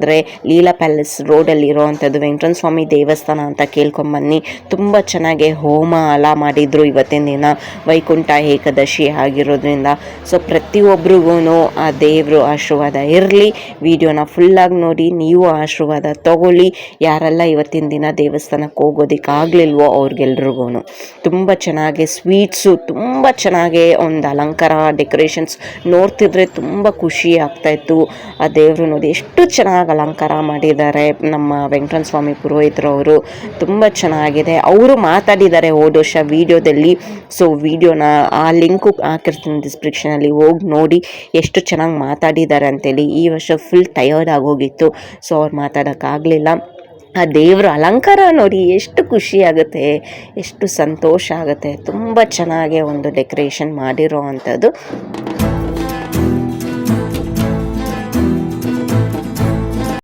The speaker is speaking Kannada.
ಅಂದರೆ ಲೀಲಾ ಪ್ಯಾಲೇಸ್ ರೋಡಲ್ಲಿ ಇರೋವಂಥದ್ದು ವೆಂಕಟೇಶ್ವರ ಸ್ವಾಮಿ ದೇವಸ್ಥಾನ ಅಂತ ಕೇಳ್ಕೊಂಬನ್ನಿ. ತುಂಬ ಚೆನ್ನಾಗಿ ಹೋಮ ಎಲ್ಲ ಮಾಡಿದರು ಇವತ್ತಿನ ದಿನ, ವೈಕುಂಠ ಏಕಾದಶಿ ಆಗಿರೋದ್ರಿಂದ. ಸೊ ಪ್ರತಿಯೊಬ್ರಿಗೂ ಆ ದೇವರು ಆಶೀರ್ವಾದ ಇರಲಿ. ವಿಡಿಯೋನ ಫುಲ್ಲಾಗಿ ನೋಡಿ, ನೀವು ಆಶೀರ್ವಾದ ತಗೊಳ್ಳಿ. ಯಾರೆಲ್ಲ ಇವತ್ತಿನ ದಿನ ದೇವಸ್ಥಾನಕ್ಕೆ ಹೋಗೋದಕ್ಕಾಗಲಿಲ್ವೋ ಅವ್ರಿಗೆಲ್ರಿಗೂ ತುಂಬ ಚೆನ್ನಾಗಿ ಸ್ವೀಟ್ಸು, ತುಂಬ ಚೆನ್ನಾಗಿ ಒಂದು ಅಲಂಕಾರ ಡೆಕೋರೇಷನ್ಸ್ ನೋಡ್ತಿದ್ರೆ ತುಂಬ ಖುಷಿ ಆಗ್ತಾಯಿತ್ತು. ಆ ದೇವರು ನೋಡಿ ಎಷ್ಟು ಚೆನ್ನಾಗಿ ಅಲಂಕಾರ ಮಾಡಿದ್ದಾರೆ ನಮ್ಮ ವೆಂಕಟೇಶ್ವರ ಸ್ವಾಮಿ ಪುರೋಹಿತರವರು. ತುಂಬ ಚೆನ್ನಾಗಿದೆ. ಅವರು ಮಾತಾಡಿದ್ದಾರೆ ಹೋದ ವರ್ಷ ವಿಡಿಯೋದಲ್ಲಿ. ಸೊ ವಿಡಿಯೋನ ಆ ಲಿಂಕು ಹಾಕಿರ್ತೀನಿ ಡಿಸ್ಕ್ರಿಪ್ಷನಲ್ಲಿ, ಹೋಗಿ ನೋಡಿ ಎಷ್ಟು ಚೆನ್ನಾಗಿ ಮಾತಾಡಿದ್ದಾರೆ ಅಂತೇಳಿ. ಈ ವರ್ಷ ಫುಲ್ ಟಯರ್ಡ್ ಆಗೋಗಿತ್ತು, ಸೊ ಅವ್ರು ಮಾತಾಡೋಕ್ಕಾಗಲಿಲ್ಲ. ಆ ದೇವರ ಅಲಂಕಾರ ನೋಡಿ ಎಷ್ಟು ಖುಷಿ ಆಗುತ್ತೆ, ಎಷ್ಟು ಸಂತೋಷ ಆಗುತ್ತೆ. ತುಂಬ ಚೆನ್ನಾಗಿ ಒಂದು ಡೆಕೋರೇಷನ್ ಮಾಡಿರೋ ಅಂಥದ್ದು.